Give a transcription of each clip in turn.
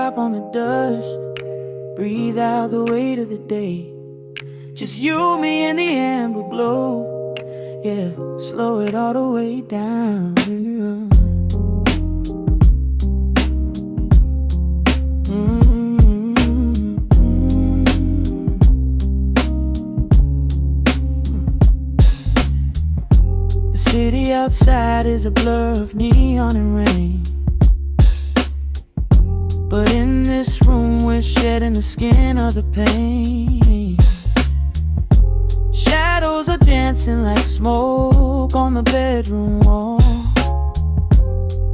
drop on the dust. Breathe out the weight of the day. Just you, me, and the amber glow. Yeah, slow it all the way down. The city outside is a blur of neon and rain, but in this room we're shedding the skin of the pain. Shadows are dancing like smoke on the bedroom wall.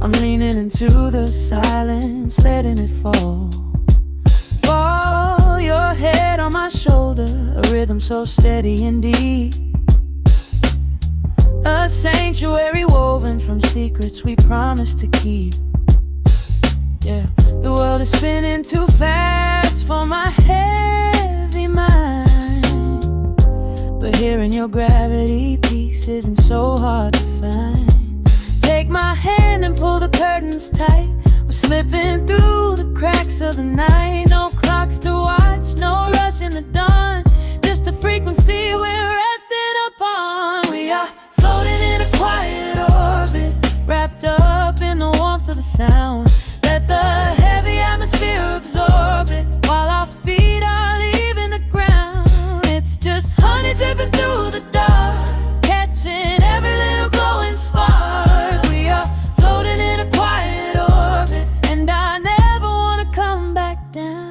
I'm leaning into the silence, letting it fall. Fall, your head on my shoulder, a rhythm so steady and deep. A sanctuary woven from secrets we promised to keep. Yeah, the world is spinning too fast for my heavy mind, but hearing your gravity piece isn't so hard to find. Take my hand and pull the curtains tight. We're slipping through the cracks of the night. No clocks to watch, no rush in the dawn. Just a frequency we're resting upon. We are floating in a quiet orbit, wrapped up in the warmth of the sound. Let the heavy atmosphere absorb it, while our feet are leaving the ground. It's just honey dripping through the dark, catching every little glowing spark. We are floating in a quiet orbit, and I never want to come back down.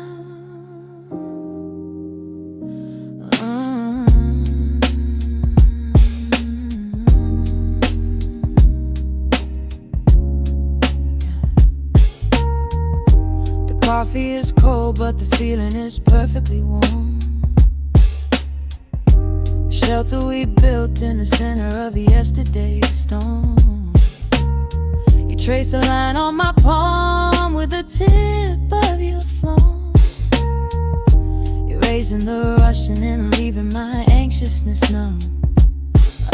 Coffee is cold, but the feeling is perfectly warm. Shelter we built in the center of yesterday's storm. You trace a line on my palm with the tip of your phone, erasing the rushing and leaving my anxiousness numb.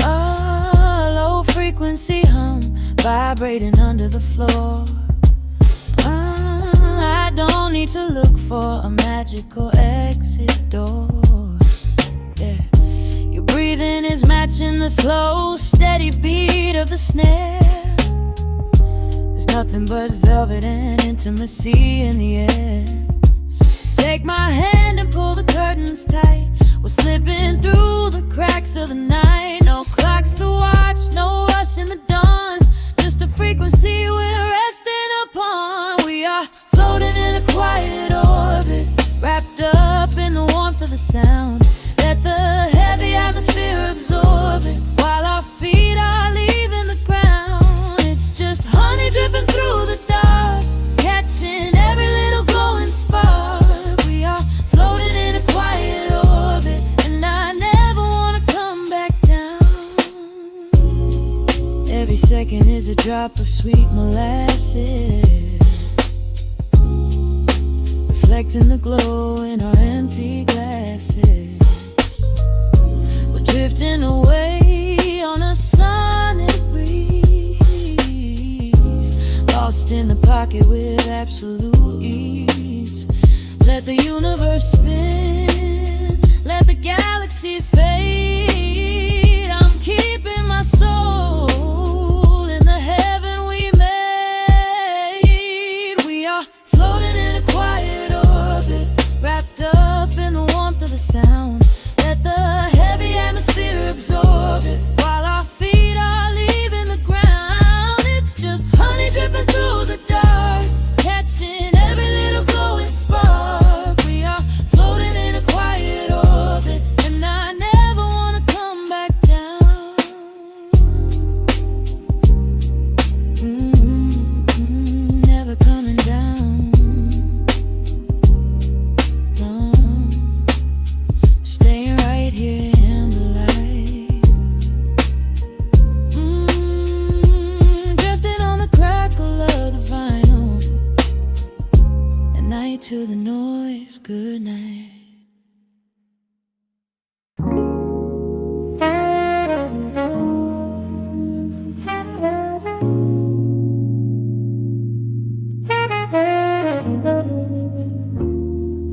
A low frequency hum vibrating under the floor. I don't need to look for a magical exit door. Yeah, your breathing is matching the slow, steady beat of the snare. There's nothing but velvet and intimacy in the air. Take my hand and pull the curtains tight. We're slipping through the cracks of the night. No clocks to watch, no rush in the dawn. Just a frequency we're resting upon. We are floating in a quiet orbit, wrapped up in the warmth of the sound. Let the heavy atmosphere absorb it, while our feet are leaving the ground. It's just honey dripping through the dark, catching every little glowing spark. We are floating in a quiet orbit, and I never want to come back down. Every second is a drop of sweet molasses, reflecting the glow in our empty glasses. We're drifting away on a sonic breeze, lost in the pocket with absolute ease. Let the universe spin, let the galaxies fade. I'm keeping my soul in the heaven we made. We are floating in a quiet orbit, wrapped up in the warmth of the sound. Let the heavy atmosphere absorb it, while our feet are leaving the ground. It's just honey dripping through the dark, catching every little glowing spark. We are floating in a quiet orbit, and I never want to come back down. Never coming down.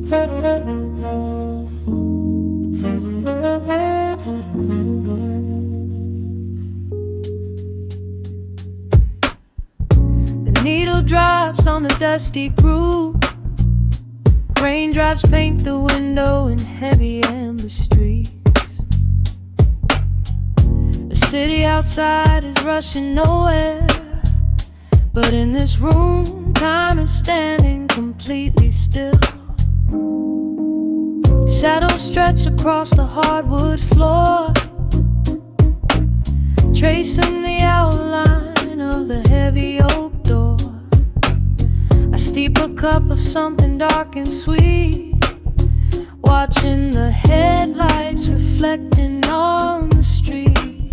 The needle drops on the dusty groove. Raindrops paint the window in heavy amber streaks. The city outside is rushing nowhere, but in this room, time is standing completely still. Shadows stretch across the hardwood floor, tracing the outline of the heavy oak door. I steep a cup of something dark and sweet, watching the headlights reflecting on the street.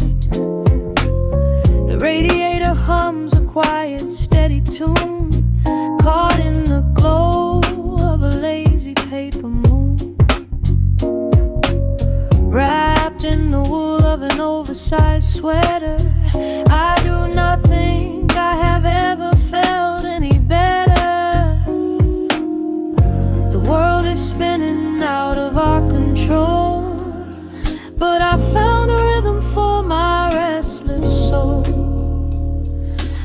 The radiator hums a quiet, steady tune, caught in the glow of a lazy paper moon. Wrapped in the wool of an oversized sweater, I do not think I have ever felt any better. The world is spinning out of our control, but I found a rhythm for my restless soul.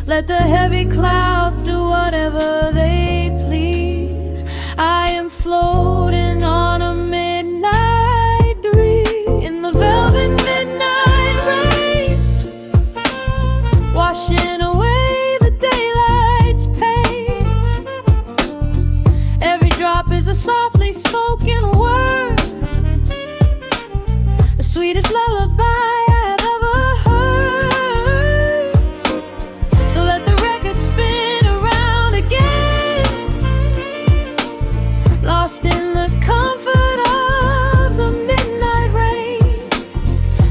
Let the heavy clouds do whatever they please. I am floating on a midnight breeze in the velvet midnight rain, washing away the daylight's pain. Every drop is a softly spoken word, the sweetest lullaby I have ever heard. So let the record spin around again, lost in the comfort of the midnight rain.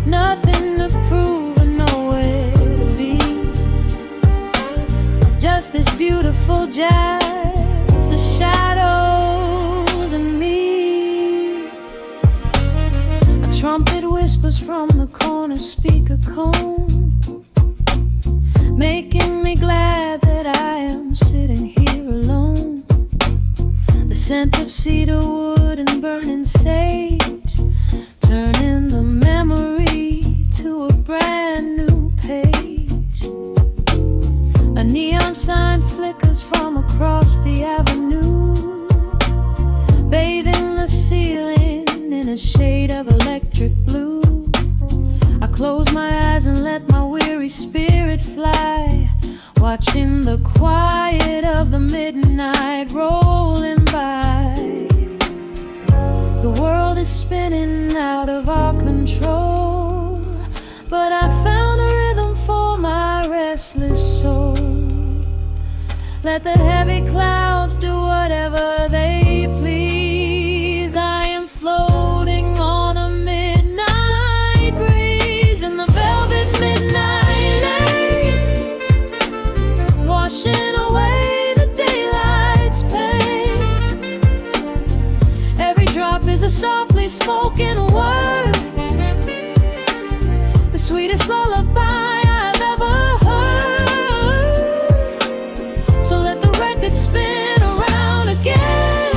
Nothing to prove and nowhere to be, just this beautiful jazz, the shadows and me. A trumpet whispers from the corner speaker cone, making me glad that I am sitting here alone. The scent of cedar wood and burning sage, turning the memory to a brand new page. A neon sign flickers from across the avenue, bathing the ceiling in a shade of electric blue. I close my eyes and let my weary spirit fly, watching the quiet of the midnight rolling by. The world is spinning out of our control, but I found a rhythm for my restless soul. Let the heavy clouds do whatever they please. I am floating on a midnight breeze in the velvet midnight lane, washing away the daylight's pain. Every drop is a softly spoken word, the sweetest lullaby I've ever heard. So let the record spin around again,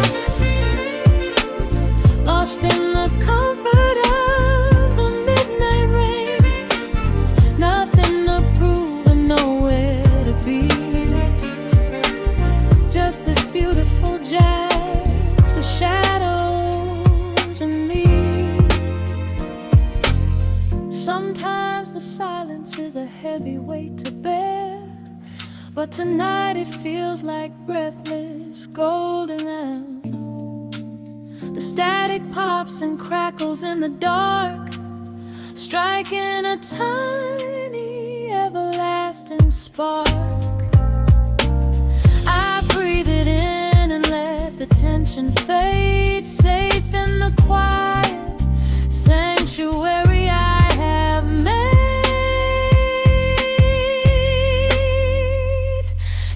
lost in the comfort of the midnight rain. Nothing to prove and nowhere to be, just this beautiful jazz, the shadows and me. Sometimes the silence is a heavy weight to bear, but tonight it feels like breathless golden round. The static pops and crackles in the dark, striking a tiny everlasting spark. I breathe it in and let the tension fade, safe in the quiet sanctuary I have made.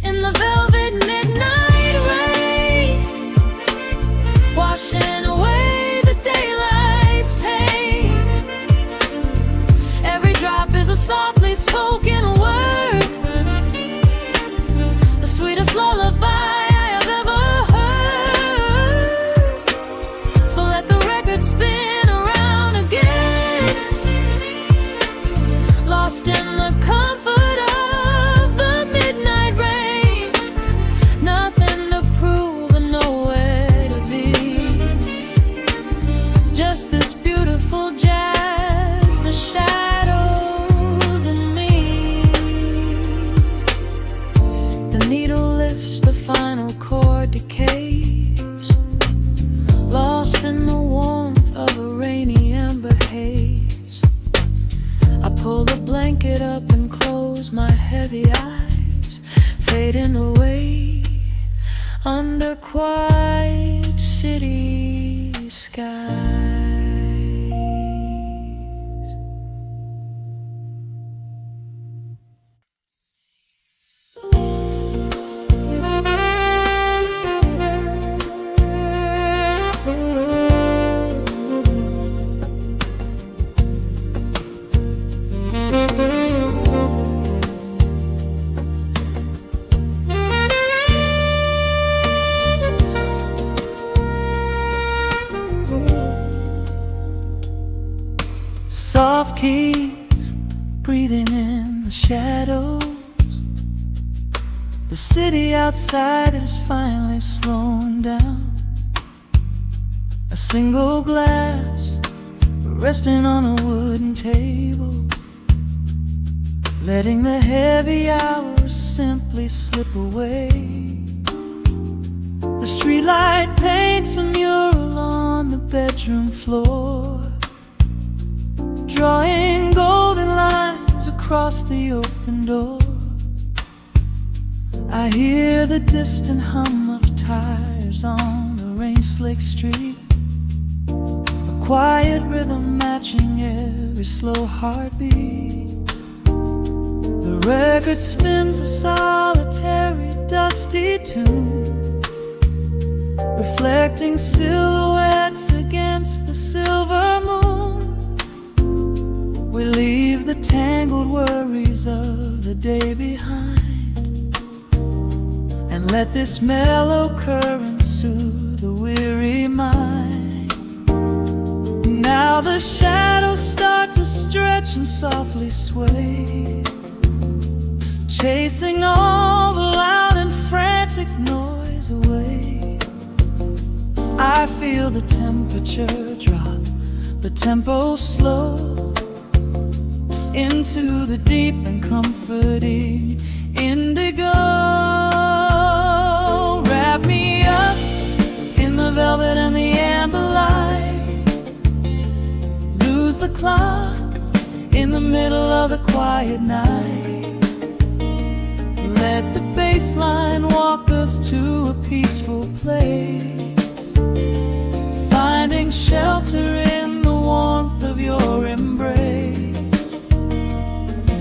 In the velvet midnight rain, washing away the daylight's pain. Every drop is a softly spoken word, the sweetest lullaby I have ever heard. fading away under quiet city skies. Soft keys breathing in the shadows. The city outside is finally slowing down. A single glass resting on a wooden table, letting the heavy hours simply slip away. The streetlight paints a mural on the bedroom floor, drawing golden lines across the open door. I hear the distant hum of tires on the rain-slicked street, a quiet rhythm matching every slow heartbeat. The record spins a solitary, dusty tune, reflecting silhouettes against the silver moon. We leave the tangled worries of the day behind, and let this mellow current soothe the weary mind. Now the shadows start to stretch and softly sway, chasing all the loud and frantic noise away. I feel the temperature drop, the tempo slow, into the deep and comforting indigo. Wrap me up in the velvet and the amber light, lose the clock in the middle of the quiet night. Let the bass line walk us to a peaceful place, finding shelter in the warmth of your embrace.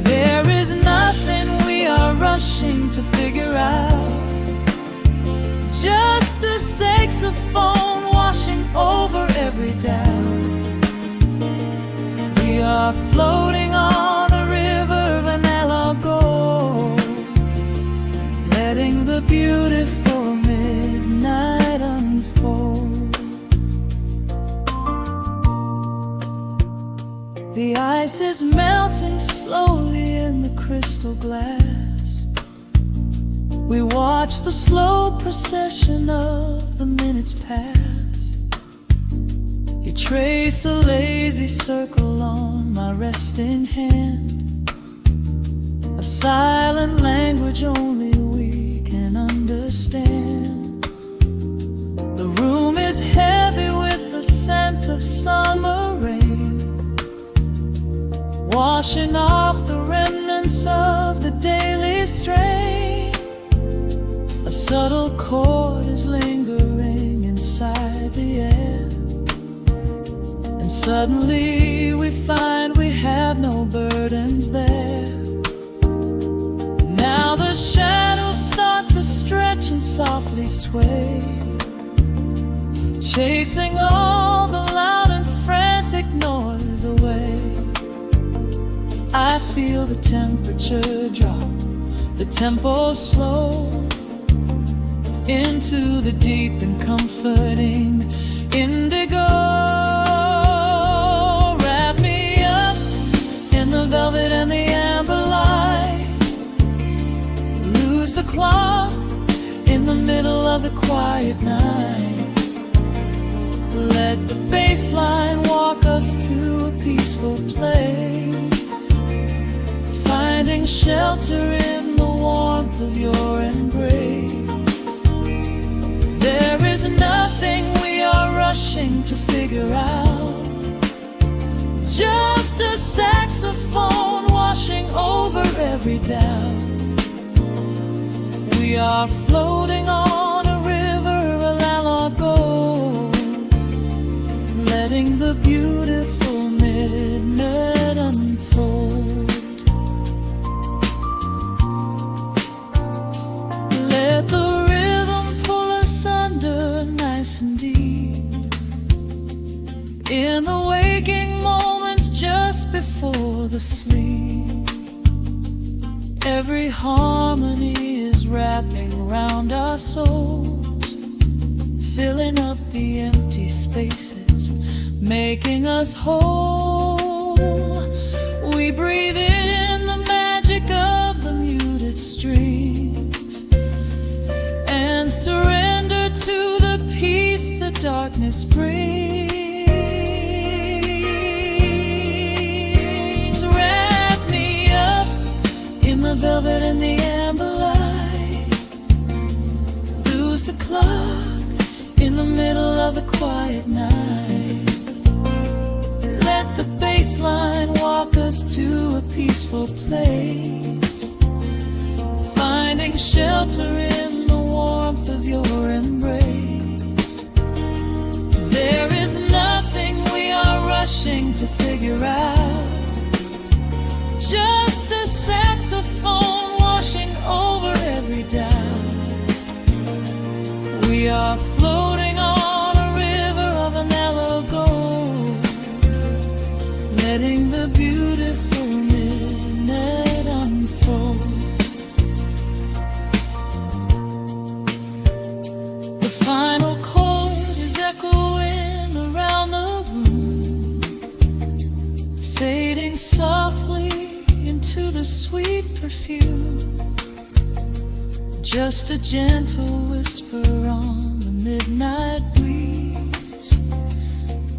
There is nothing we are rushing to figure out, just a saxophone washing over every doubt. We are floating on a river vanilla gold, letting the beautiful midnight unfold. The ice is melting slowly in the crystal glass. We watch the slow procession of the minutes pass. You trace a lazy circle on my resting hand, a silent language only we can understand. The room is heavy with the scent of summer rain, washing off the remnants of the daily strain. A subtle chord is lingering inside the air, and suddenly we find we have no burdens there. Now the shadows start to stretch and softly sway, chasing all the loud and frantic noise away. I feel the temperature drop, the tempo slow, into the deep and comforting indigo. Wrap me up in the velvet and the amber light, lose the clock in the middle of the quiet night. Let the bass line walk us to a peaceful place, finding shelter in the warmth of your embrace. There is nothing we are rushing to figure out, just a saxophone washing over every doubt. We We are floating on a river, a la go, letting the beautiful midnight unfold. Let the rhythm pull us under nice and deep, in the waking moments just before the sleep. Every harmony is wrapping around our souls, filling up the empty spaces, making us whole. We breathe in the magic of the muted strings and surrender to the peace the darkness brings. Wrap me up in the velvet and the amber light, lose the clock in the middle of the quiet night. Let the bass line walk us to a peaceful place, finding shelter in the warmth of your embrace. There is nothing we are rushing to figure out, just a saxophone washing over every doubt. We are floating on a river of vanilla gold, letting the beautiful midnight unfold. The final chord is echoing around the room, fading softly into the sweet perfume. Just a gentle whisper on the midnight breeze,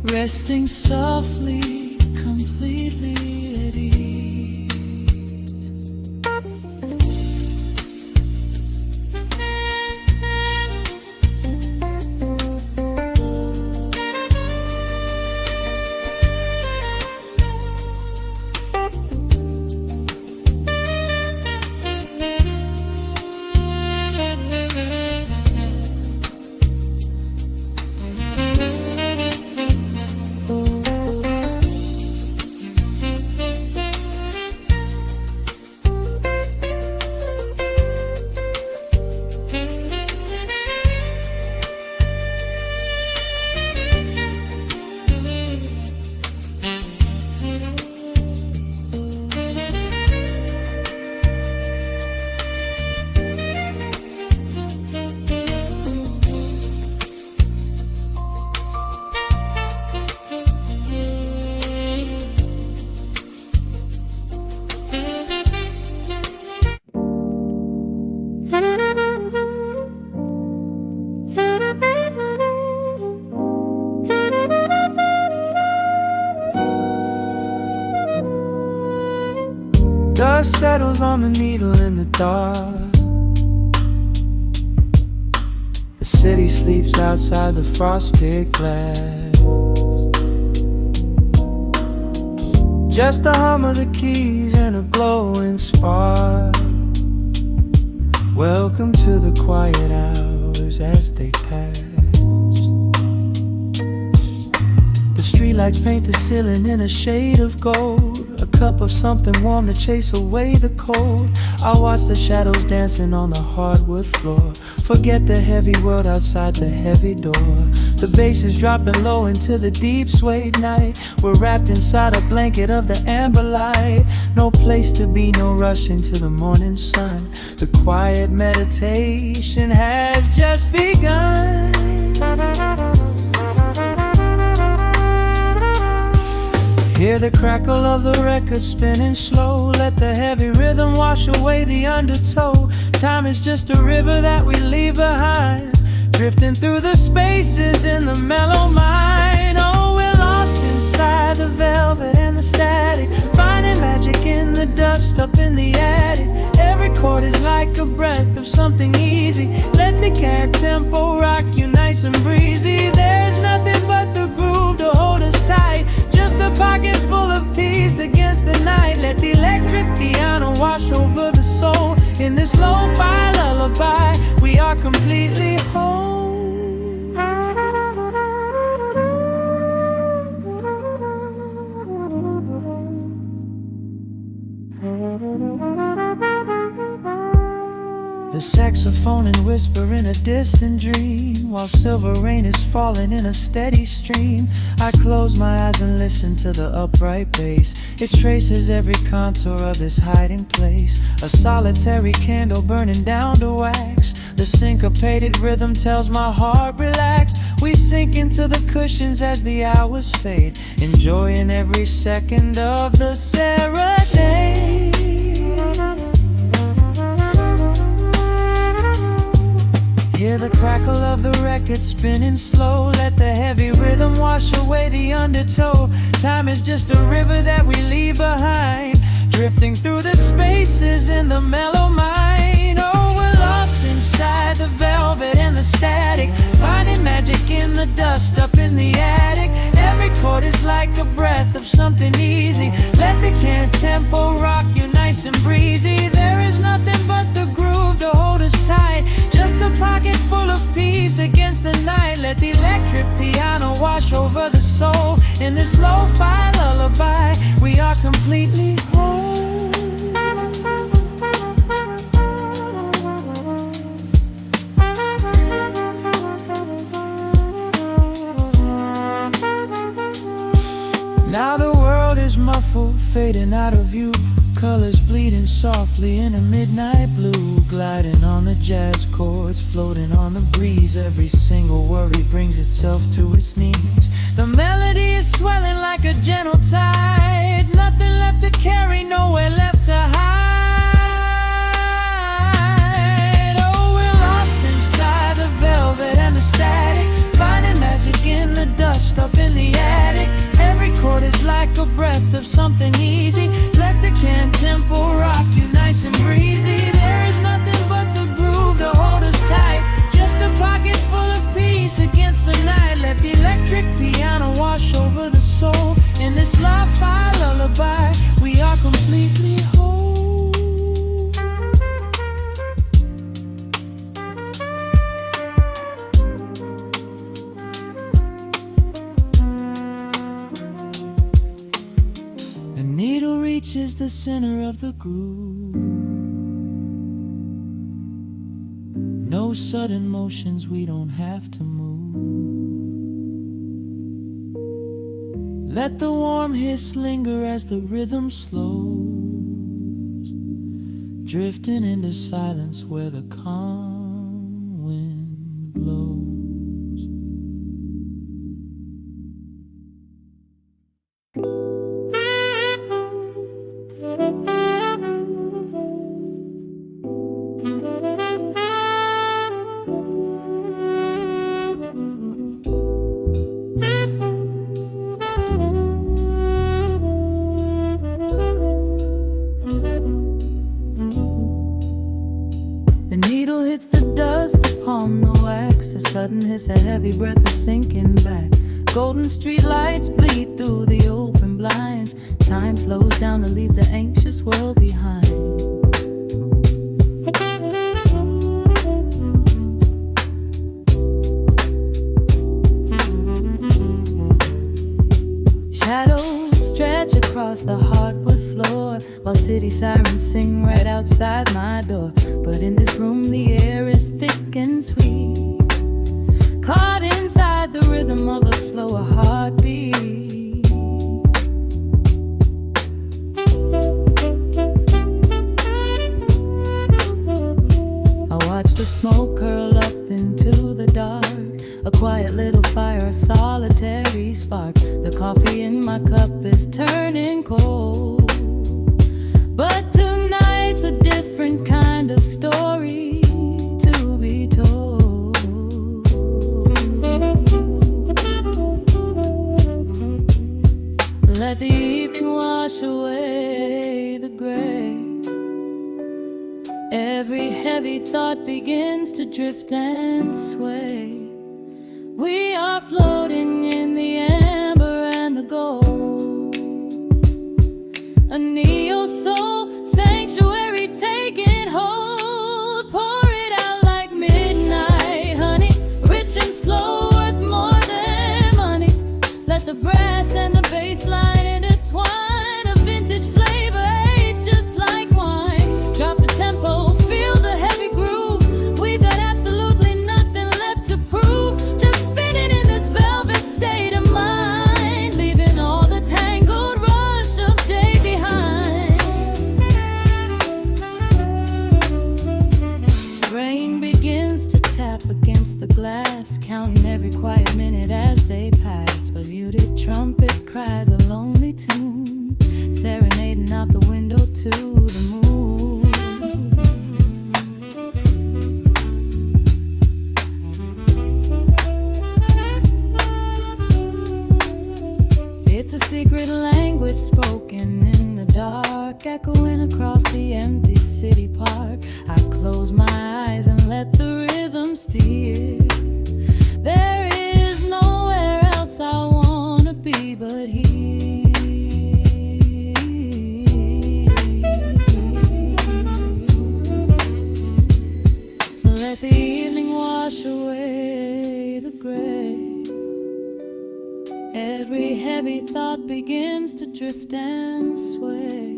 resting softly, completely at ease. Dust settles on the needle in the dark. The city sleeps outside the frosted glass. Just the hum of the keys and a glowing spark. Welcome to the quiet hours as they pass. The streetlights paint the ceiling in a shade of gold, a cup of something warm to chase away the cold. I watch the shadows dancing on the hardwood floor, forget the heavy world outside the heavy door. The bass is dropping low into the deep suede night. We're wrapped inside a blanket of the amber light. No place to be, no rush into the morning sun. The quiet meditation has just begun. Hear the crackle of the record spinning slow. Let the heavy rhythm wash away the undertow. Time is just a river that we leave behind, drifting through the spaces in the mellow mind. Oh, we're lost inside the velvet and the static, finding magic in the dust up in the attic. Every chord is like a breath of something easy. Let the cat tempo rock you nice and breezy. There's nothing but the groove to hold us tight, just a pocket full of peace against the night. Let the electric piano wash over the soul in this lo-fi lullaby. The saxophone and whisper in a distant dream, while silver rain is falling in a steady stream. I close my eyes and listen to the upright bass. It traces every contour of this hiding place. A solitary candle burning down to wax. The syncopated rhythm tells my heart relax. We sink into the cushions as the hours fade, enjoying every second of the serenade. Hear the crackle of the record spinning slow. Let the heavy rhythm wash away the undertow. Time is just a river that we leave behind, drifting through the spaces in the mellow mind. Oh, we're lost inside the velvet and the static, finding magic in the dust up in the attic. Every chord is like a breath of something easy. Let the can tempo rock you nice and breezy. There is nothing but the groove to hold us tight, just a pocket full of peace against the night. Let the electric piano wash over the soul. In this lo-fi lullaby, we are completely whole. Now the world is muffled, fading out of view. Colors bleeding softly in a midnight blue, gliding on the jazz chords, floating on the breeze. Every single worry brings itself to its knees. The melody is swelling like a gentle tide. Nothing left to carry, nowhere left to hide. Oh, we're lost inside the velvet and the static, finding magic in the dust up in the attic. Every chord is like a breath of something easy. Let the can tempo rock you nice and breezy. There is nothing but the groove to hold us tight, just a pocket full of peace against the night. Let the electric piano wash over the soul. In this lo-fi lullaby, we are completely whole. The needle reaches the center of the groove. No sudden motions, we don't have to move. Let the warm hiss linger as the rhythm slows, drifting into silence where the calm wind blows. The needle hits the dust upon the wax. A sudden hiss, a heavy breath is sinking back. Golden street lights bleed through the open blinds. Time slows down to leave the anxious world behind. Shadows stretch across the hardwood floor, while city sirens sing right outside my door. But in this room the air is thick and sweet, caught inside the rhythm of a slower heartbeat. I watch the smoke curl up into the dark, a quiet little fire, a solitary spark. The coffee in my cup is turning cold, but tonight's a different kind of story to be told. Let the evening wash away the gray. Every heavy thought begins to drift and sway. We are floating in the amber and the gold, a neo-soul sanctuary taking hold. Pour it out like midnight honey, rich and slow, worth more than money. Let the brass and the bass line intertwine, a vintage flavor aged just like wine. Drop the tempo, feel the heavy groove. trumpet cries a lonely tune, serenading out the window to the moon. It's a secret language spoken in the dark, echoing across the empty city park. I close my eyes and let the rhythm steer. There is nowhere else I wanna be but here. Let the evening wash away the gray. Every heavy thought begins to drift and sway.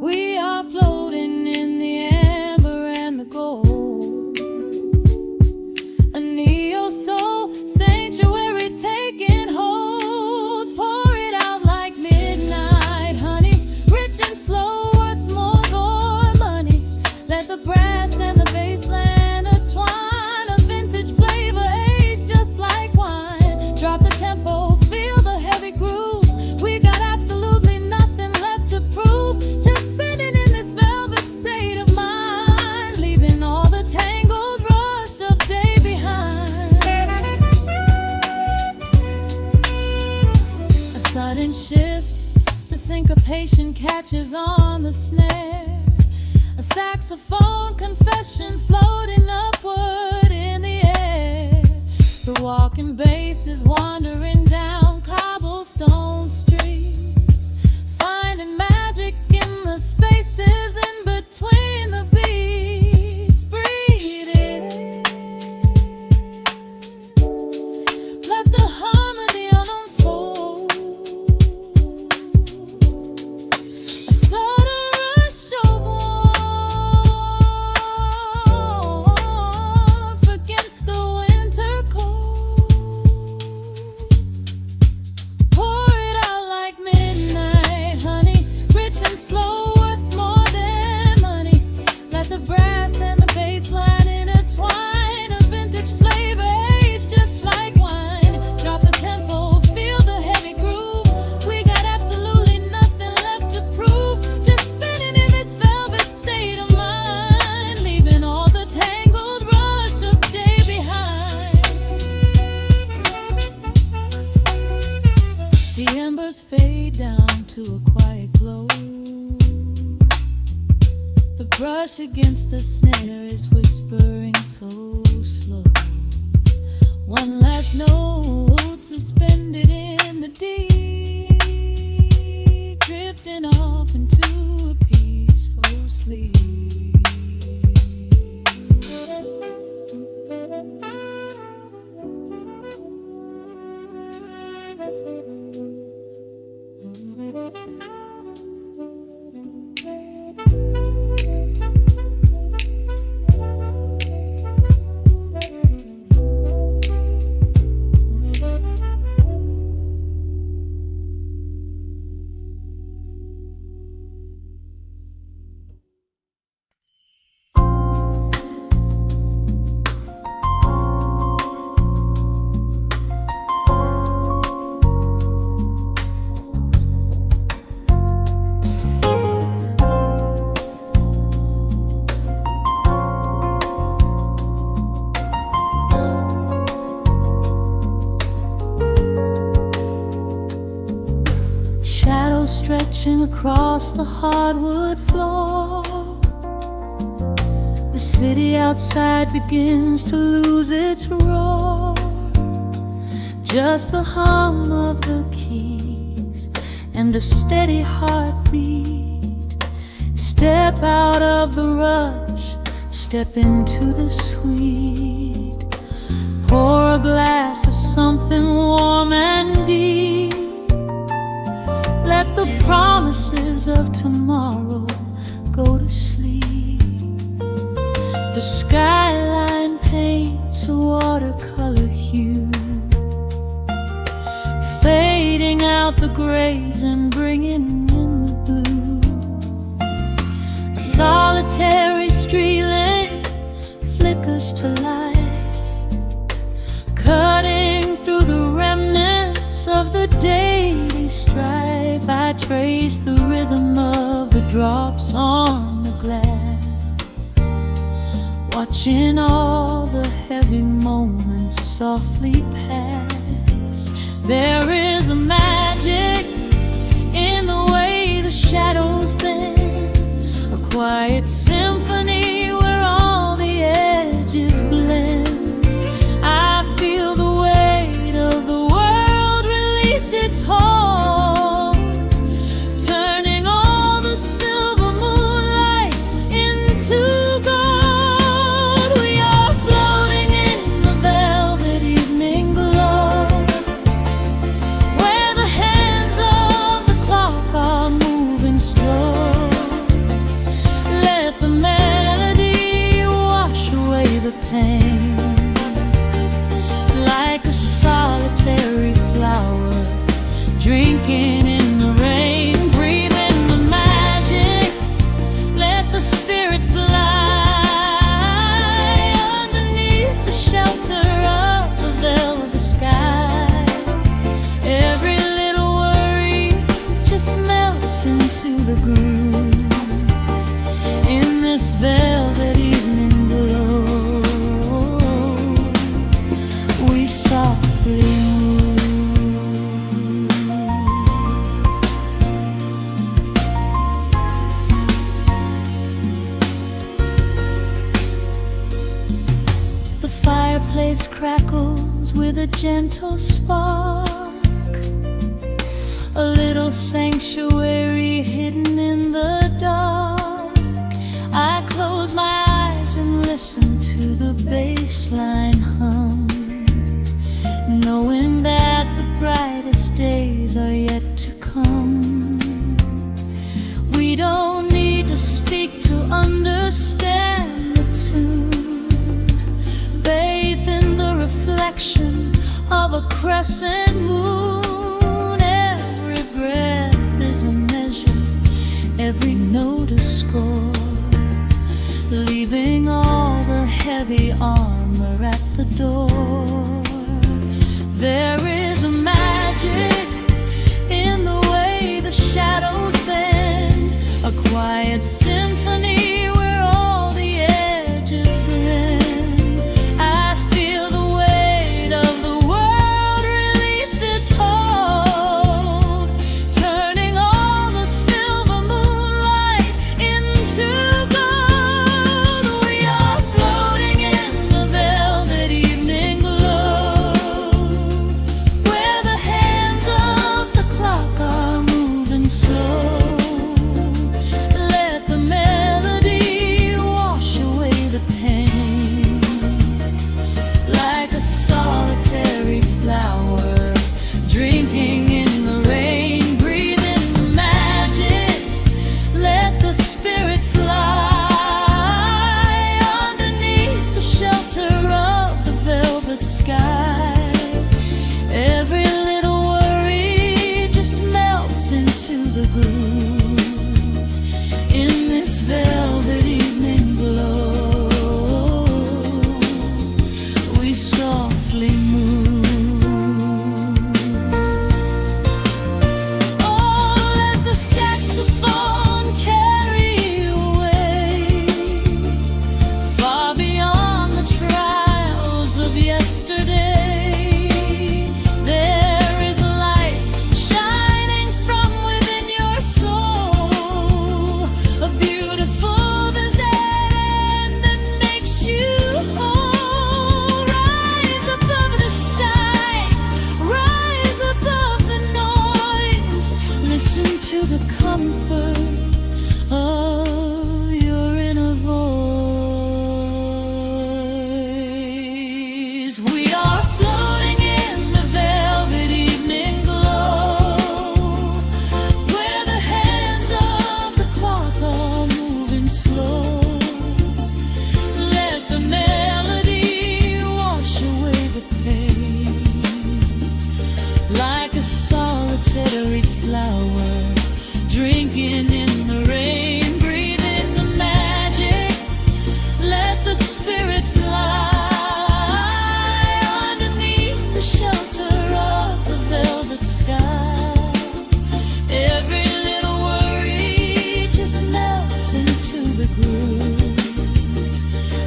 We are floating in the amber and the gold, a neo-soul sanctuary taking hold. Pour it out like midnight honey, rich and slow, worth more than money. Let the brass and the bass land entwine, a vintage flavor aged just like wine. Drop the tempo, feel the heavy groove. We got absolutely nothing left to prove, just spinning in this velvet state of mind, leaving all the tangled rush of day behind. A sudden shift, the syncopation catches on the snare. A saxophone confession floating upward in the air. The walking bass is wandering down cobblestone streets, finding magic in the spaces in between the beats. Breathe it in, let the harmony unfold. A sudden rush of warmth against the winter cold. Pour it out like midnight honey, rich and slow, worth more than money. Let the brass and the bass line intertwine, a vintage flavor aged just like wine. Drop the tempo, feel the heavy groove. We got absolutely nothing left to prove, just spinning in this velvet state of mind, leaving all the tangled rush of day behind. The embers fade down to a quiet glow. The brush against the snare is whispering so slow. One last note suspended in the deep, drifting off into a peaceful sleep. Shadows stretching across the hardwood floor. The city outside begins to lose its roar. Just the hum of the keys and a steady heartbeat. Step out of the rush, step into the sweet. Pour a glass of something warm and deep. Let the promises of tomorrow go to sleep. The skyline paints a watercolor hue, fading out the grays and bringing in the blue. A solitary street lamp flickers to life, cutting through the remnants of the daily strife, I trace the rhythm of the drops on the glass, watching all the heavy moments softly pass. There is a magic in the way the shadows bend, a quiet symphony where all the edges blend. I feel the weight of the world release its hold, turning all the silver moonlight into gold. We are floating in the velvet evening glow, where the hands of the clock are moving slow. Let the melody wash away the pain, like a solitary flower drinking in the rain. Breathe in the magic, let the spirit fly underneath the shelter of the velvet sky. Every little worry just melts into the groove in this velvet evening glow. We softly move. The fireplace crackles with a gentle spark, a little sanctuary hidden in the dark. I close my eyes and listen to the bass line hum, knowing that the brightest days are yet to come. We don't need to speak to understand the tune, bathed in the reflection of a crescent moon. Every breath is a measure, every note a score, leaving all the heavy armor at the door. There is a magic in the way the shadows bend, a quiet symphony where all the edges blend. I feel the weight of the world release its hold, turning all the silver moonlight into gold. We are floating in the velvet evening glow, where the hands of the clock are moving slow. Let the melody wash away the pain, like a solitary flower drinking in the rain. Breathe in the magic, let the spirit fly underneath the shelter of the velvet sky. Every little worry just melts into the groove in this velvet evening glow. We softly move. Oh, let the saxophone carry you away, far beyond the trials of yesterday. There is a light shining from within your soul, a beautiful vision that makes you whole. Rise above the sky, rise above the noise. Listen to the comfort of your inner voice. We are floating in the velvet evening glow, where the hands of the clock are moving slow. Let the melody wash away the pain, like a solitary flower drinking in the rain. Breathe in the magic, let the spirit fly underneath the shelter of the velvet sky. Every little worry just melts into the groove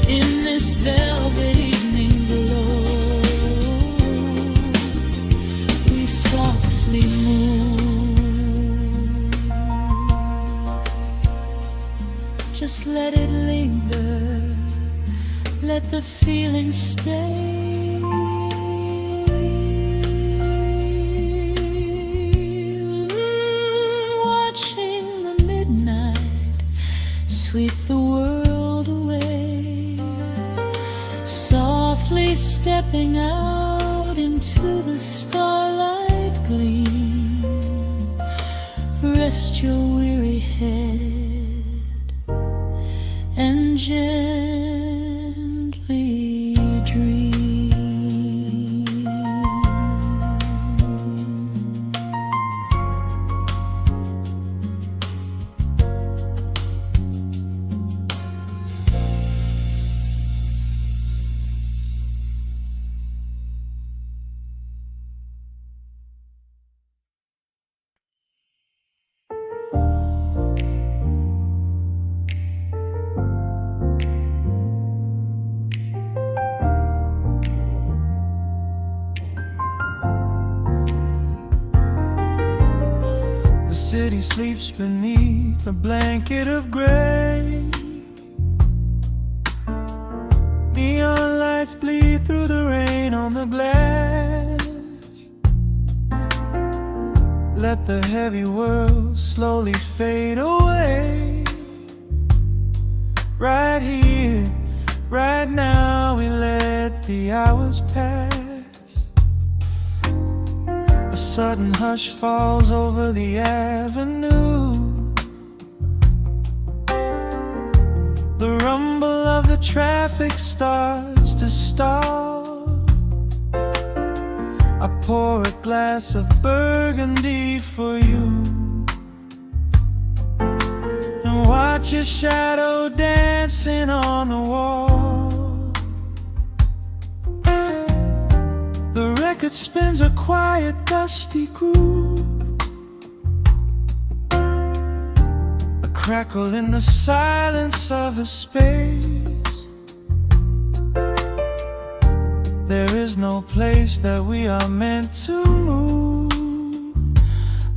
in this velvet evening glow. We softly move. Just let it linger, let the feeling stay. Watching the midnight sweep the world away, softly stepping out into the starlight gleam. Rest your weary head and gently dream. The city sleeps beneath a blanket of gray. Neon lights bleed through the rain on the glass. Let the heavy world slowly fade away. Right here, right now, we let the hours pass. A sudden hush falls over the avenue. The rumble of the traffic starts to stall. I pour a glass of burgundy for you and watch your shadow dancing on the wall. The record spins a quiet, dusty groove, a crackle in the silence of the space. There is no place that we are meant to move.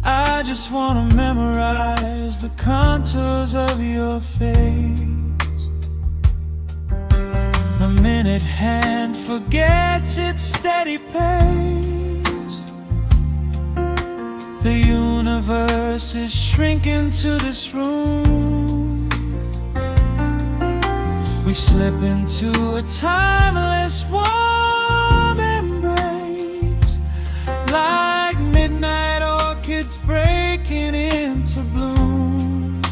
I just wanna memorize the contours of your face. The minute hand forgets its steady pace. The universe is shrinking to this room. We slip into a timeless warm embrace, like midnight orchids breaking into bloom.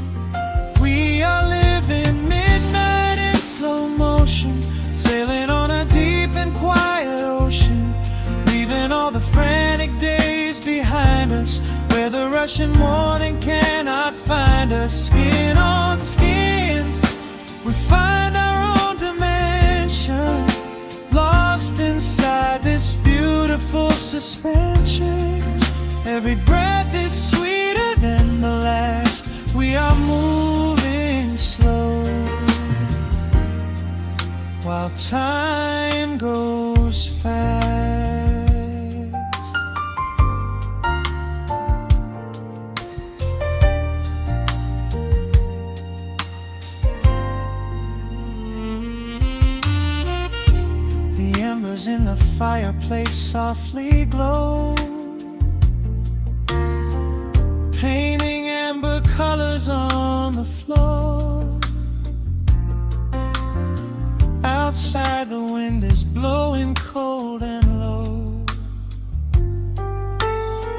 We are living midnight in slow motion, sailing on a deep and quiet ocean, leaving all the frantic days behind us, where the rushing morning cannot find us. Skin on skin, we find our own dimension, lost inside this beautiful suspension. Every breath is sweeter than the last. We are moving slow, while time goes fast. The embers in the fireplace softly glow, painting amber colors on the floor. Outside the wind is blowing cold and low,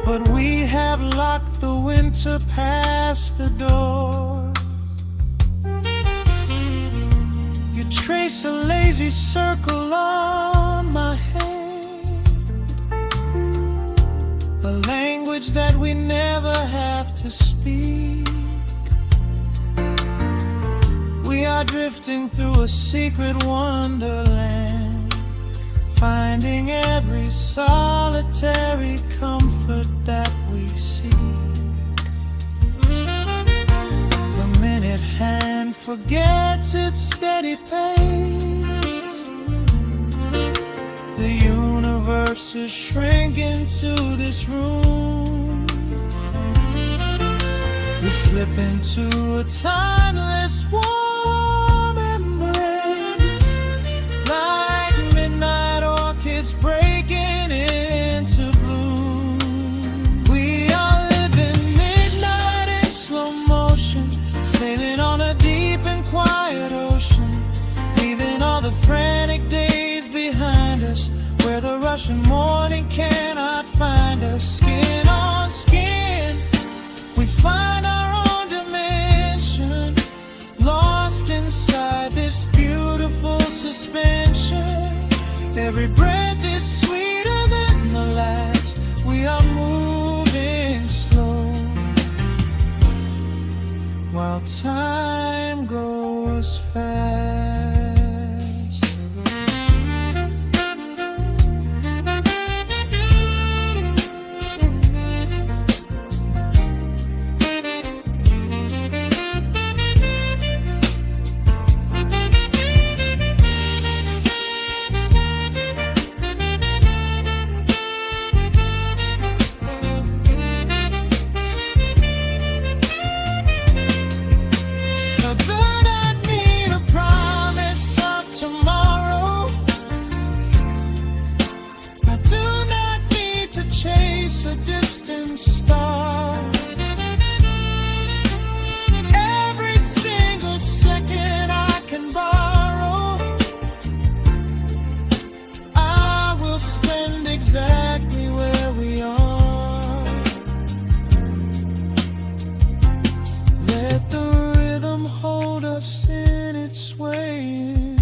but we have locked the winter past the door. You trace a lazy circle on my hand, a language that we never have to speak. We are drifting through a secret wonderland, finding every solitary comfort that we seek. The minute hand forgets its steady pace, the universe is shrinking to this room. We slip into a timeless warm embrace, like midnight orchids breaking into bloom. We are living midnight in slow motion, sailing on a deep and quiet ocean, leaving all the frantic days behind us, where the rushing morning cannot find us. Skin on skin, we find our own dimension, lost inside this beautiful suspension. Every breath is sweeter than the last. We are moving slow, while time goes fast. A distant star, every single second I can borrow, I will spend exactly where we are. Let the rhythm hold us in its swaying.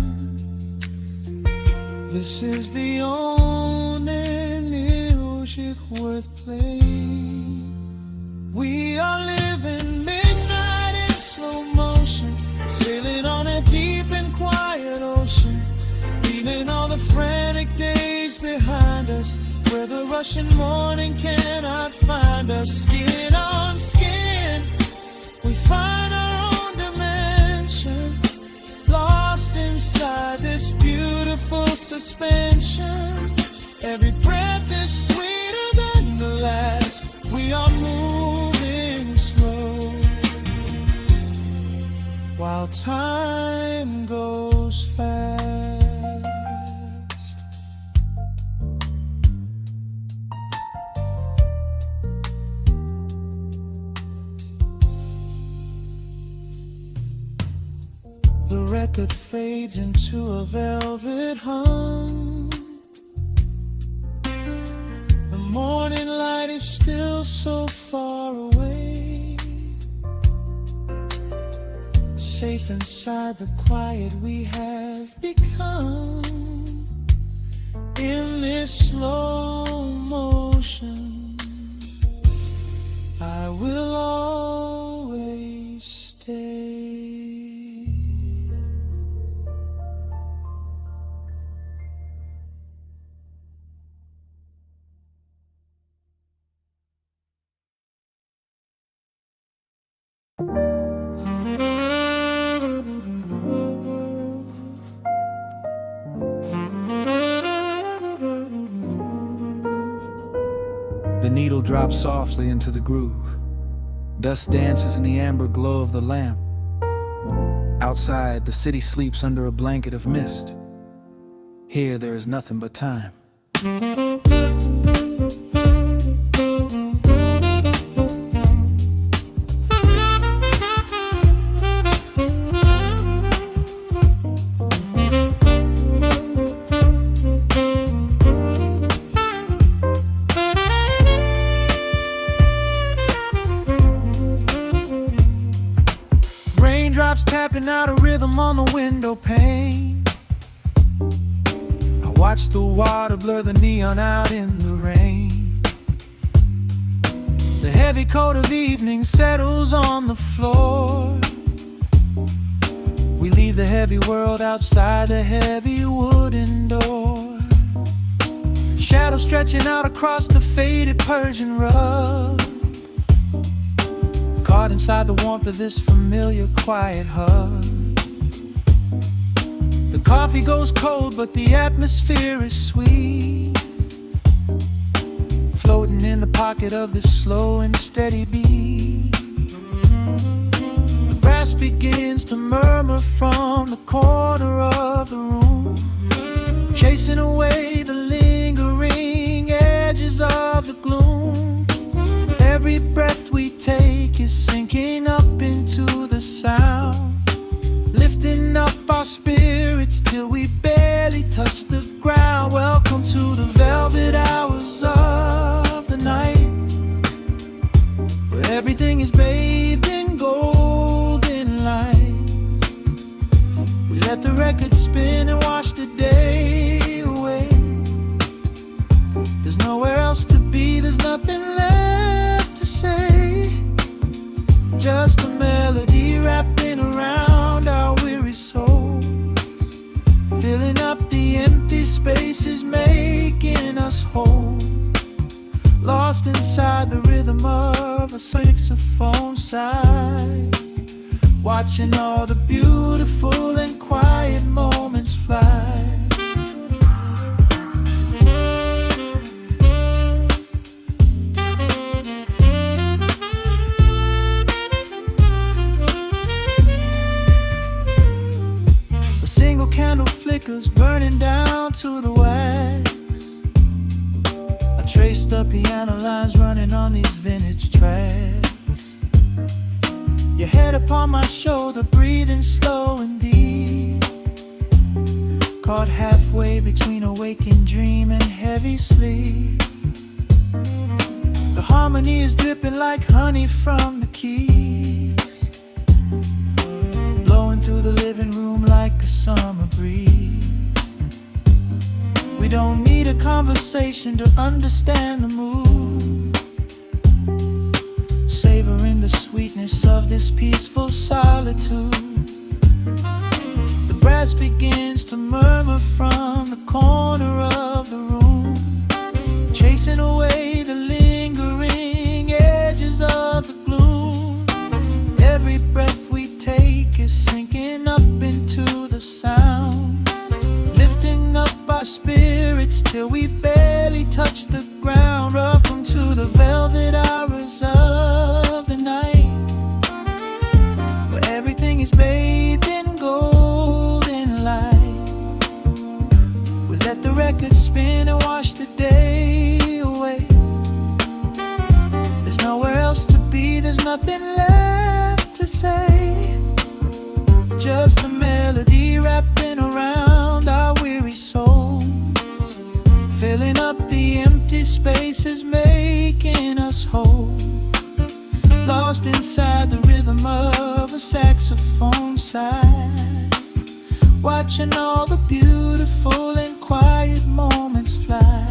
This is the only music worth playing. We are living midnight in slow motion, sailing on a deep and quiet ocean, leaving all the frantic days behind us, where the rushing morning cannot find us. Skin on skin, we find our own dimension, lost inside this beautiful suspension. Every breath is sweeter than the last. We are moving slow, while time goes fast. The record fades into a velvet hum. The morning light is still so far away, safe inside the quiet we have become. In this slow motion, I will always stay. The needle drops softly into the groove. Dust dances in the amber glow of the lamp. Outside, the city sleeps under a blanket of mist. Here, there is nothing but time. Raindrops tapping out a rhythm on the window pane. I watch the water blur the neon out in the rain. The heavy coat of evening settles on the floor. We leave the heavy world outside the heavy wooden door. Shadows stretching out across the faded Persian rug, caught inside the warmth of this familiar quiet hug. The coffee goes cold, but the atmosphere is sweet, floating in the pocket of this slow and steady beat. The brass begins to murmur from the corner of the room, chasing away the lingering edges of the gloom. Every breath we take is sinking up into the sound, lifting up our spirits till we barely touch the ground. Welcome to the velvet hours of the night, where everything is bathed in golden light. We let the record spin and wash the day away. There's nowhere else to be, there's nothing left to say. Just a melody wrapping around our weary souls, filling up the empty spaces, making us whole. Lost inside the rhythm of a saxophone sigh, watching all the beautiful and quiet moments fly. A single candle flickers, burning down to the wax. I trace the piano lines running on these vintage tracks. Your head upon my shoulder, breathing slow and deep, caught halfway between a waking dream and heavy sleep. The harmony is dripping like honey from the keys, blowing through the living room like a summer breeze. We don't need a conversation to understand the mood, savoring the sweetness of this peaceful solitude. The brass begins to murmur from the corner of the room, chasing away the lingering edges of the gloom. Every breath we take is sinking up into the sound, lifting up our spirits till we barely touch the ground. Welcome to the velvet hours of the night, where everything is bathed in golden light. We let the record spin and wash the day away. There's nowhere else to be, there's nothing left to say. Just a melody wrapping around our weary souls, filling up the empty spaces, making us whole. Lost inside the rhythm of a saxophone sigh, watching all the beautiful and quiet moments fly.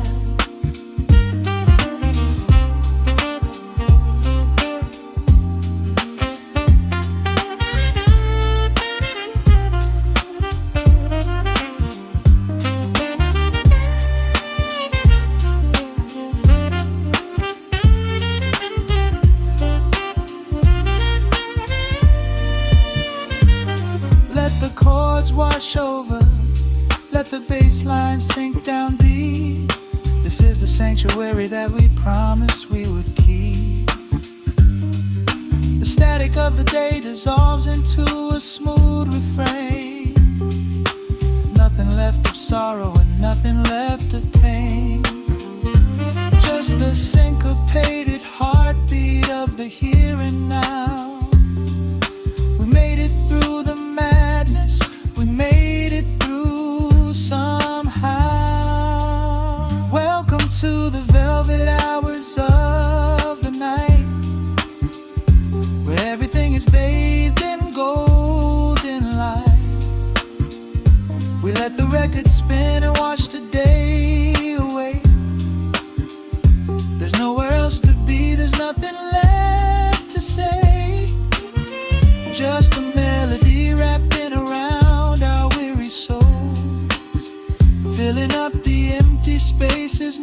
Wash over, let the bass line sink down deep. This is the sanctuary that we promised we would keep. The static of the day dissolves into a smooth refrain. Nothing left of sorrow and nothing left of pain, just the syncopated heartbeat of the here and now. We made it through the madness, we made it through somehow. Welcome to the velvet hours of the night, where everything is bathed in golden light. We let the record spin and wash the day away. There's nowhere else to be, there's nothing left to say. Just a melody wrapping around our weary souls, filling up the empty spaces.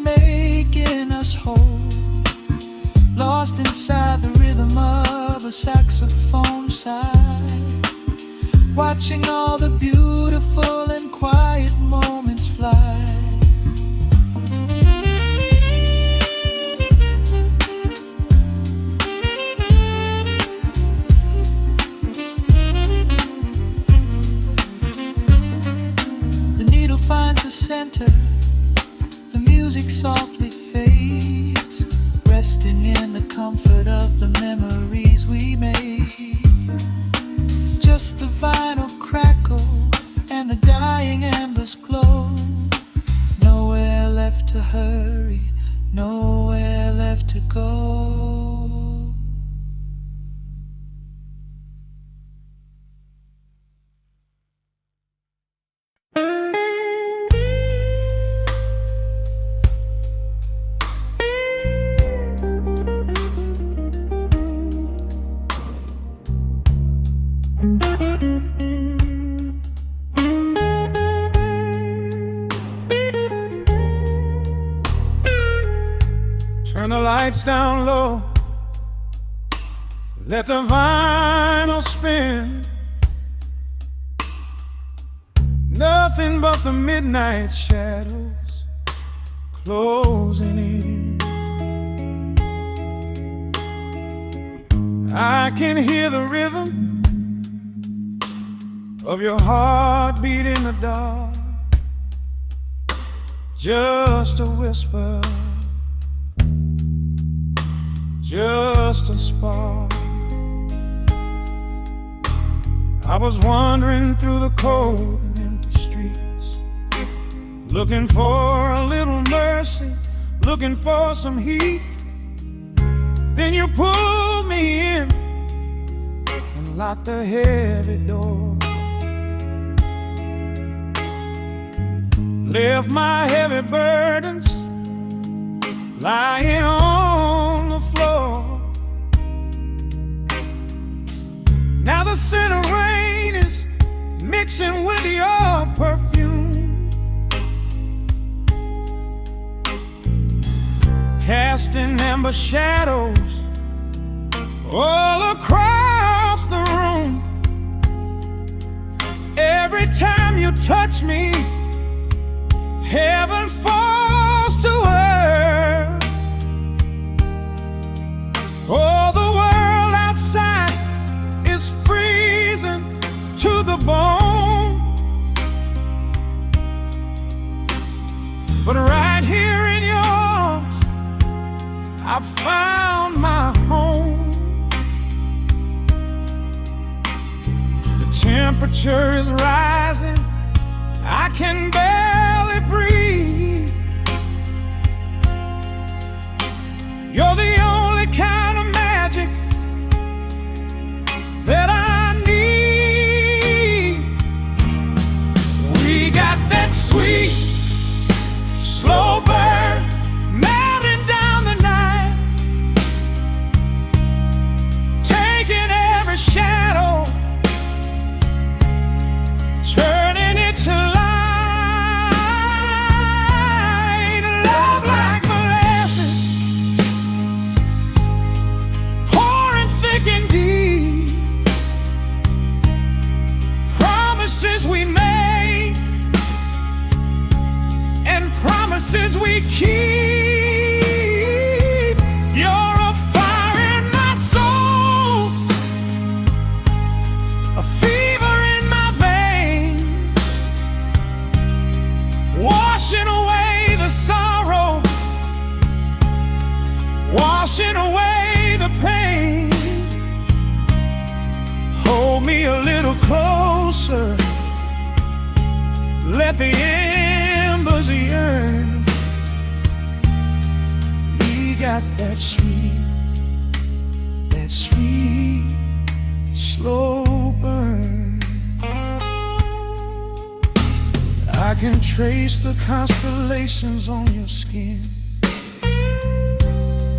lost inside the rhythm of a saxophone sigh, watching all the beautiful and quiet moments fly. The needle finds the center, the music softly fades, resting in the comfort of the memories we made. Just the vinyl crackle and the dying embers glow. Nowhere left to hurry, nowhere left to go. Turn the lights down low, let the vinyl spin. Nothing but the midnight shadows closing in. I can hear the rhythm of your heartbeat in the dark, just a whisper, just a spark. I was wandering through the cold and empty streets, looking for a little mercy, looking for some heat. Then you pulled me in and locked the heavy door, left my heavy burdens lying on the floor. Now the scent of rain is mixing with your perfume, casting amber shadows all across the room. Every time you touch me, heaven falls to earth. Oh, the world outside is freezing to the bone, but right here in your arms I found my home. The temperature is rising, I can barely breathe. You're the only kind of magic that I need. We got that sweet, slow burn melting down the night, taking every shadow, turning it to light. Love like molasses, pouring thick and deep. Promises we make and promises we keep. You're a fire in my soul, a fever in my veins, washing away the sorrow, washing away the pain. Hold me a little closer, let the embers yearn. We got that sweet, slow burn. I can trace the constellations on your skin,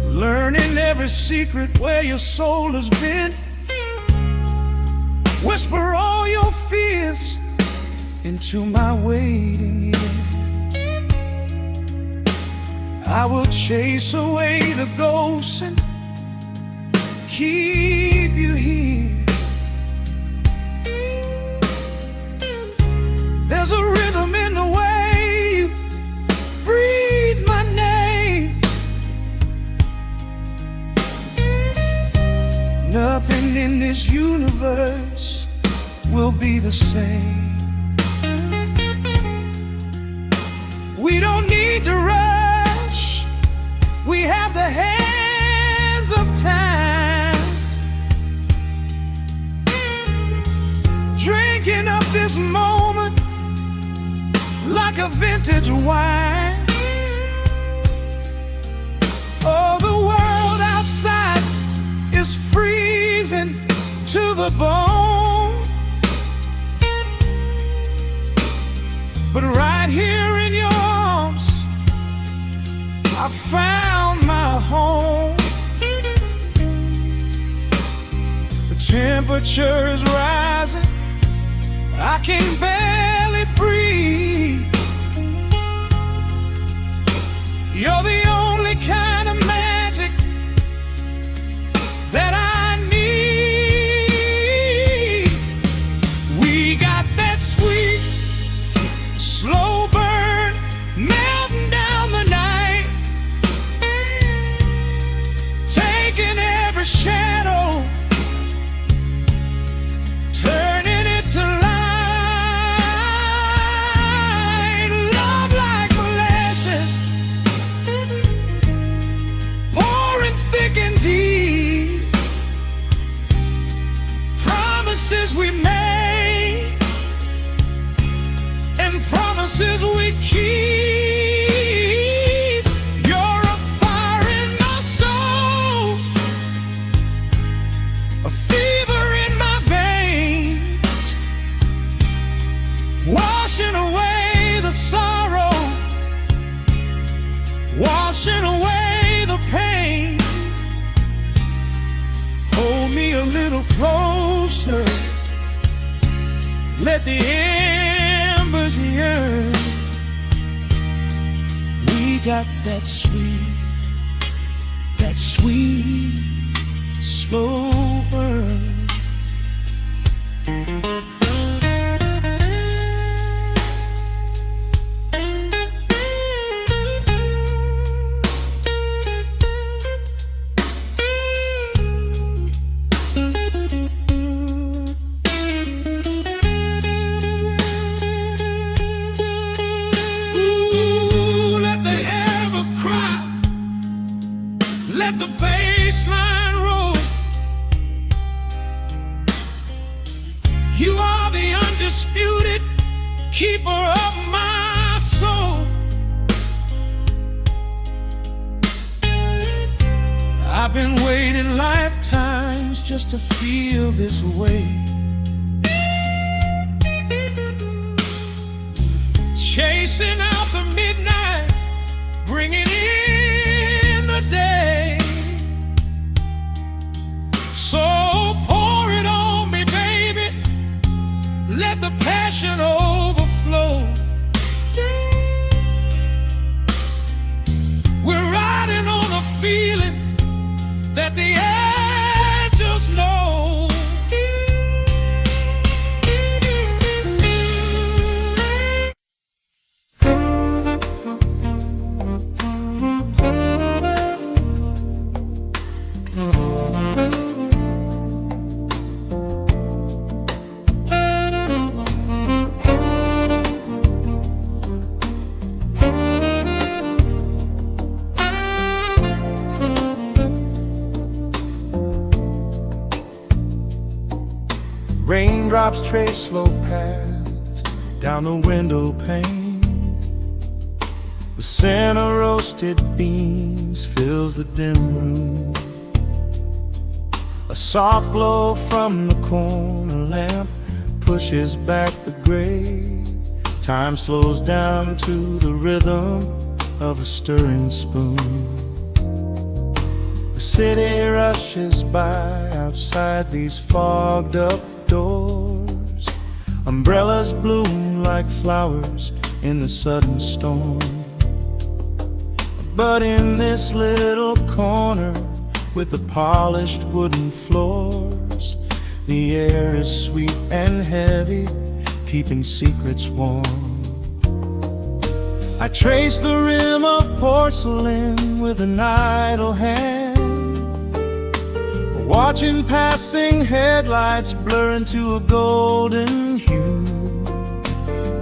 learning every secret where your soul has been. Whisper all your fears into my waiting ear. I will chase away the ghosts and keep you here. There's a rhythm in the way you breathe my name. Nothing in this universe will be the same. We don't need to rush. We have the hands of time, drinking up this moment like a vintage wine. Oh, the world outside is freezing to the bone, but right here in your arms I found my home. The temperature is rising, I can barely breathe. You're the only kind of magic that I need. We got that sweet, slow burn melting down the night, taking every shadow, turning it to light. Love like molasses, pouring thick and deep. Promises we made and promises we keep. You're a fire in my soul, a fever in my veins, washing away the sorrow, washing away the pain. Hold me a little closer, let the embers yearn. We got that sweet, slow burn. Let the bass line roll. You are the undisputed keeper of my soul. I've been waiting lifetimes just to feel this way, chasing out the midnight, bringing in the day. So pour it on me, baby, let the passion overflow. We're riding on a feeling that the angels know. Raindrops trace slow paths down the window pane. The scent of roasted beans fills the dim room. A soft glow from the corner lamp pushes back the gray. Time slows down to the rhythm of a stirring spoon. The city rushes by outside these fogged up doors. Umbrellas bloom like flowers in the sudden storm. But in this little corner with the polished wooden floors. The air is sweet and heavy, keeping secrets warm. I trace the rim of porcelain with an idle hand, watching passing headlights blur into a golden hue.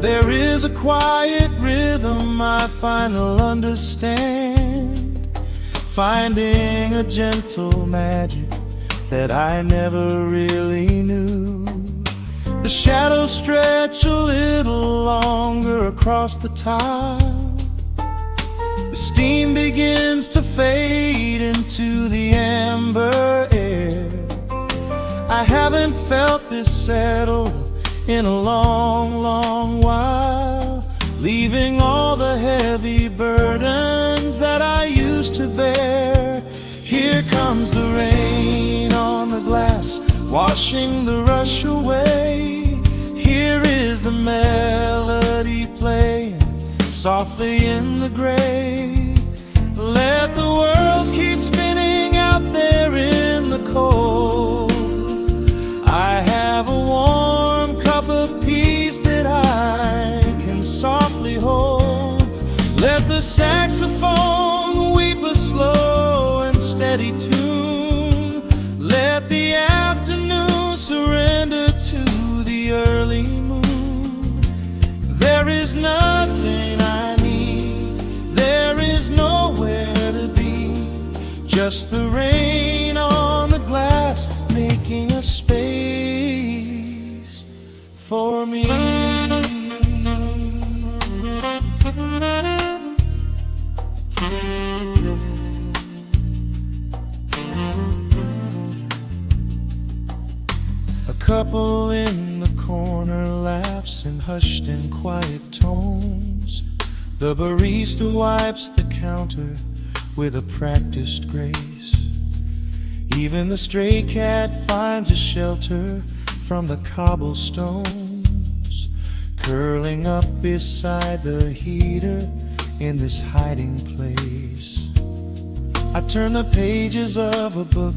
There is a quiet rhythm I finally understand, finding a gentle magic that I never really knew. The shadows stretch a little longer across the tile. The steam begins to fade into the amber air. I haven't felt this settled in a long, long while, leaving all the heavy burdens that I used to bear. Here comes the rain on the glass, washing the rush away. Here is the melody playing softly in the gray. Let the world keep spinning out there in the cold. I have a warm cup of peace that I can softly hold. Let the saxophone weep a slow and steady tune. Let the afternoon surrender to the early moon. There is nothing I need, there is nowhere to be, just the rain on the glass making a space for me. A couple in the corner laughs in hushed and quiet tones. The barista wipes the counter with a practiced grace. Even the stray cat finds a shelter from the cobblestones, curling up beside the heater in this hiding place. I turn the pages of a book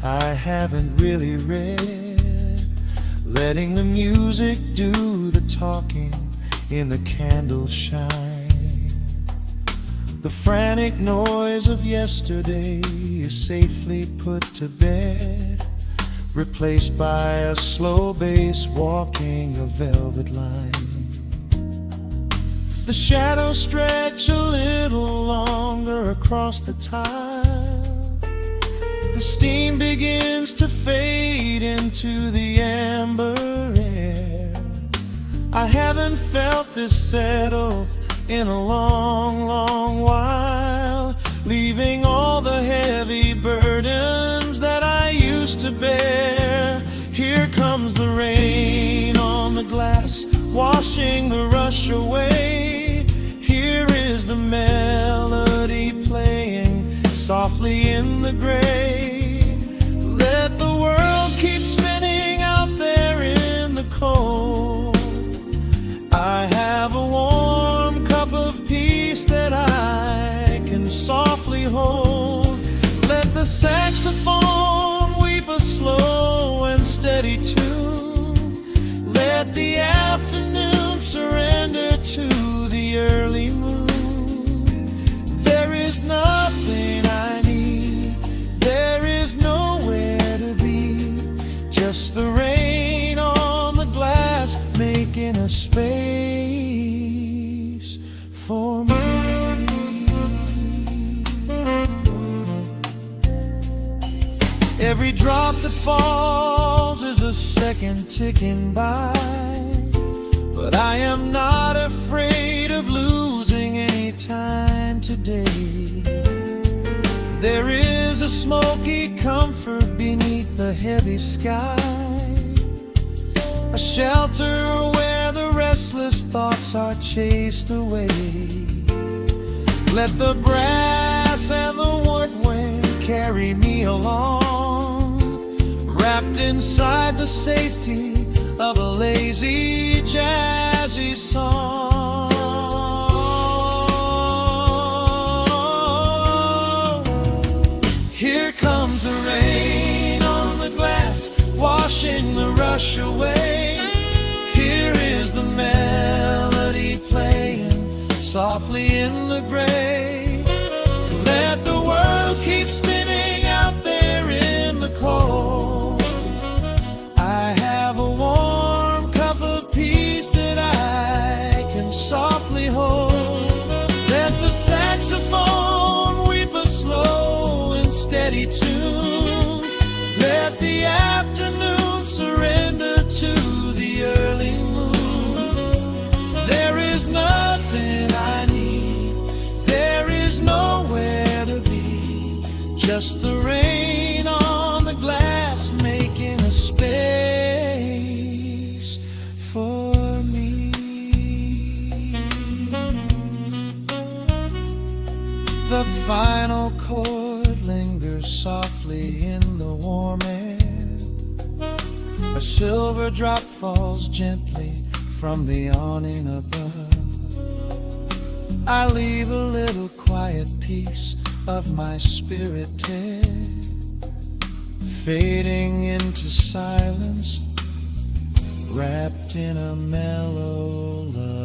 I haven't really read, letting the music do the talking in the candle shine. The frantic noise of yesterday is safely put to bed, replaced by a slow bass walking a velvet line. The shadows stretch a little longer across the tile. The steam begins to fade into the amber air. I haven't felt this settle in a long, long while, leaving all the heavy burdens that I used to bear. Here comes the rain on the glass, washing the rush away. Here is the melody playing softly in the gray. Let the world keep spinning out there in the cold. I have a warm cup of peace that I can softly hold. Let the saxophone weep a slow and steady tune. Let the afternoon surrender to the early moon. There is nothing I need, there is nowhere to be, just the rain on the glass making a space for me. Every drop that falls is a second ticking by, but I am not afraid of losing any time today. There is a smoky comfort beneath the heavy sky, a shelter where the restless thoughts are chased away. Let the brass and the woodwind carry me along, wrapped inside the safety of a lazy, jazzy song. Here comes wash away. Here is the melody playing softly in the gray. Let the world keep spinning out there in the cold. I have a warm cup of peace that I can softly hold. Let the saxophone weep a slow and steady tune. Let the afternoon surrender to the early moon. There is nothing I need, there is nowhere to be, just the rain on the glass making a space for me. The final chord lingers softly in the warm air. A silver drop falls gently from the awning above. I leave a little quiet piece of my spirit tear, fading into silence, wrapped in a mellow love.